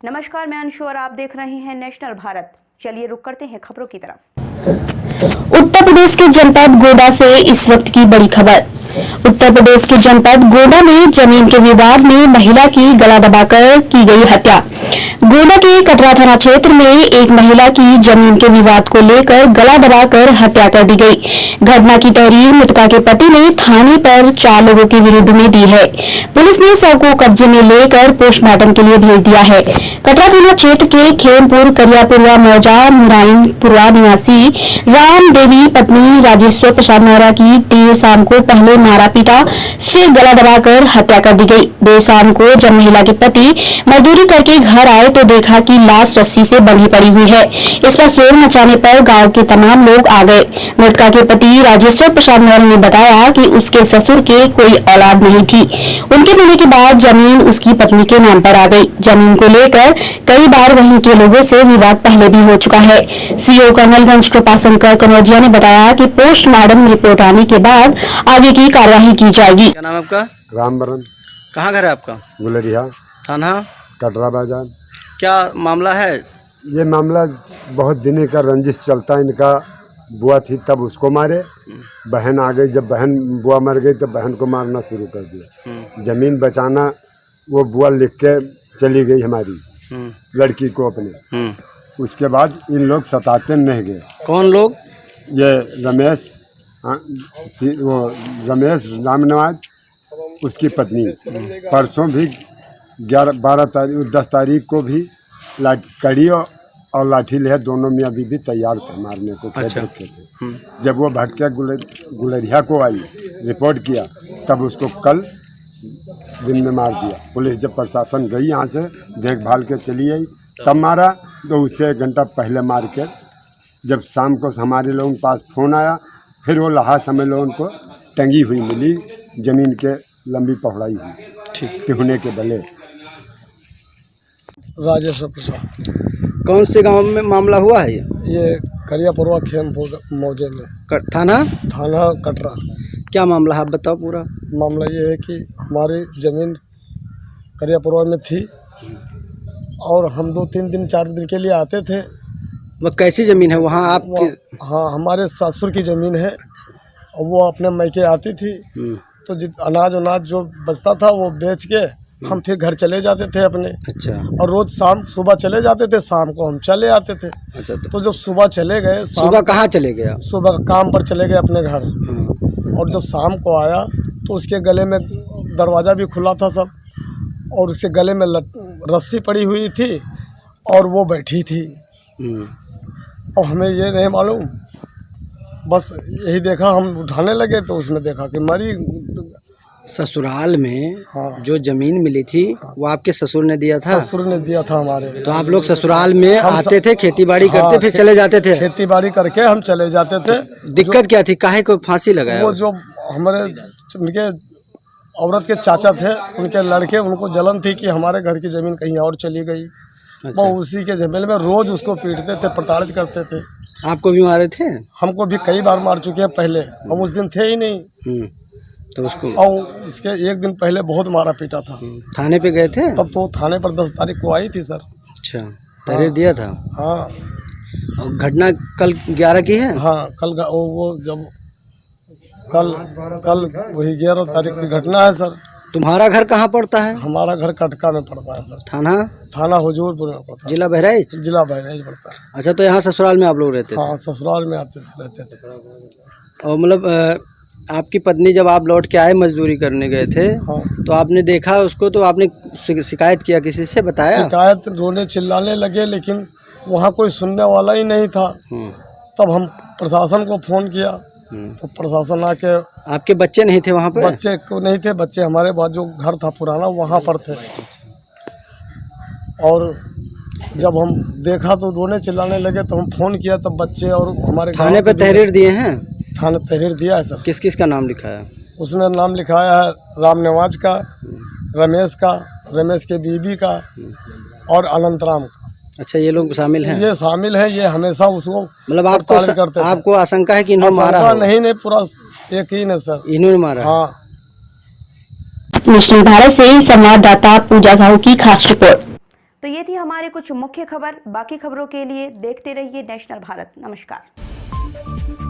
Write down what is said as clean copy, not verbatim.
नमस्कार, मैं अंशु और आप देख रहे हैं नेशनल भारत। चलिए रुक करते हैं खबरों की तरफ। उत्तर प्रदेश के जनपद गोडा से इस वक्त की बड़ी खबर। उत्तर प्रदेश के जनपद गोडा में जमीन के विवाद में महिला की गला दबाकर की गई हत्या। गोडा के कटरा थाना क्षेत्र में एक महिला की जमीन के विवाद को लेकर गला दबाकर हत्या कर दी गई। घटना की तहरीर मृतका के पति ने थाने पर 4 लोगों के विरुद्ध में दी है। पुलिस ने शव को कब्जे में लेकर पोस्टमार्टम के लिए भेज दिया है। कटरा थाना क्षेत्र के खेमपुर करियापुरवा मौजा मुराइनपुरवा निवासी राम देवी पत्नी राजेश्वर प्रसाद नौरा की देर शाम को पहले मारा पीटा फिर गला दबाकर हत्या कर दी गई। देर शाम को जब महिला के पति मजदूरी करके घर आए तो देखा कि लाश रस्सी से बंधी पड़ी हुई है। इस पर शोर मचाने पर गांव के तमाम लोग आ गए। मृतका के पति राजेश्वर प्रसाद नौरा ने बताया कि उसके ससुर के कोई औलाद नहीं थी। उनके मरने के बाद जमीन उसकी पत्नी के नाम पर आ गई। जमीन को लेकर कई बार वहीं के लोगों से विवाद पहले भी हो चुका है। सीओ कर्नलगंज कृपाशंकर कनौजिया ने बताया कि पोस्टमार्टम रिपोर्ट आने के बाद आगे की कार्यवाही की जाएगी। क्या नाम है आपका? रामबरन। कहाँ घर है आपका? गुलरिया थाना कटरा बाजार। क्या मामला है? ये मामला बहुत दिन का रंजिश चलता है। इनका बुआ थी तब उसको मारे, बहन आ गई, जब बहन बुआ मर गई तब बहन को मारना शुरू कर दिया। जमीन बचाना वो बुआ लिख के चली गई हमारी लड़की को अपने। उसके बाद इन लोग सताते नहीं गए। कौन लोग? ये रमेश, वो रमेश रामनवाज उसकी पत्नी। परसों भी 10 तारीख को भी कड़ी और लाठी ले दोनों मियाँ बीवी तैयार थे मारने को। अच्छा। जब वो भटके गुलरिया को आई, रिपोर्ट किया, तब उसको कल दिन में मार दिया। पुलिस जब प्रशासन गई यहाँ से देखभाल के चली आई तब मारा, तो उससे 1 घंटा पहले मार के जब शाम को हमारे लोगों के पास फ़ोन आया, फिर वो लाश हमें लोगों को टंगी हुई मिली, ज़मीन के लंबी पहुँचाई हुई टिहुने के बले। राजेश्वर प्रसाद। कौन से गांव में मामला हुआ है ये करियापुरवा खेमपुर मौजे में। थाना कटरा। क्या मामला है आप बताओ पूरा। मामला ये है कि हमारी ज़मीन करियापुरवा में थी और हम 2-3 दिन 4 दिन के लिए आते थे। वो कैसी ज़मीन है वहाँ आपकी? हाँ, हमारे ससुर की ज़मीन है और वो अपने मैके आती थी, तो अनाज जो बचता था वो बेच के हम फिर घर चले जाते थे अपने। अच्छा। और रोज़ सुबह चले जाते थे, शाम को हम चले आते थे। अच्छा। तो जब सुबह चले गए, सुबह कहाँ चले गए आप? सुबह काम पर चले गए अपने घर। और जब शाम को आया तो उसके गले में दरवाज़ा भी खुला था सब, और उसके गले में रस्सी पड़ी हुई थी और वो बैठी थी। और हमें ये नहीं मालूम, बस यही देखा, हम उठाने लगे तो उसमें देखा कि मरी। ससुराल में हाँ। जो जमीन मिली थी वो आपके ससुर ने दिया था? ससुर ने दिया था हमारे। तो आप लोग ससुराल में आते थे, खेती बाड़ी करते, हाँ, फिर चले जाते थे? खेती बाड़ी करके हम चले जाते थे। दिक्कत क्या थी? काहे को फांसी लगाया? वो जो हमारे उनके औरत के चाचा थे, उनके लड़के, उनको जलन थी कि हमारे घर की ज़मीन कहीं और चली गई। अच्छा। वो उसी के झमेले में रोज़ उसको पीटते थे, प्रताड़ित करते थे। आपको भी मारे थे? हमको भी कई बार मार चुके हैं पहले, हम उस दिन थे ही नहीं। तो उसको और इसके 1 दिन पहले बहुत मारा पीटा था। थाने पे गए थे? तब तो थाने पर 10 तारीख को आई थी सर। अच्छा, तहरीर दिया था? हाँ। और घटना कल 11 की है? हाँ, कल वो जब कल वही 11 तारीख की घटना है सर। तुम्हारा घर कहाँ पड़ता है? हमारा घर कटका में पड़ता है सर। थाना हुजूरपुर में पड़ता है। जिला बहराइच? जिला बहराइच पड़ता है। अच्छा, तो यहाँ ससुराल में आप लोग रहते थे? हाँ, ससुराल में रहते थे। और मतलब आपकी पत्नी जब आप लौट के आए मजदूरी करने गए थे, हाँ। तो आपने देखा उसको, तो आपने शिकायत किया, किसी से बताया? शिकायत रोने चिल्लाने लगे, लेकिन वहाँ कोई सुनने वाला ही नहीं था। तब हम प्रशासन को फ़ोन किया, तो प्रशासन आके। आपके बच्चे नहीं थे वहाँ पे? बच्चे को नहीं थे, बच्चे हमारे पास जो घर था पुराना वहाँ पर थे। और जब हम देखा तो रोने चिल्लाने लगे, तो हम फ़ोन किया, तब बच्चे और हमारे थाने पे तहरीर दिए हैं? थाने तहरीर दिया है सर। किस किस का नाम लिखा है? उसमें नाम लिखाया है रामनवाज का, रमेश का, रमेश के बीबी का और अनंतराम का। अच्छा, ये लोग शामिल हैं? ये शामिल हैं। ये हमेशा उसको मतलब आपको आशंका है कि इन्होंने मारा हो? नहीं, पूरा यकीन है सर, इन्होंने मारा। हाँ। नेशनल भारत से संवाददाता पूजा साहू की खास रिपोर्ट। तो ये थी हमारे कुछ मुख्य खबर। बाकी खबरों के लिए देखते रहिए नेशनल भारत। नमस्कार।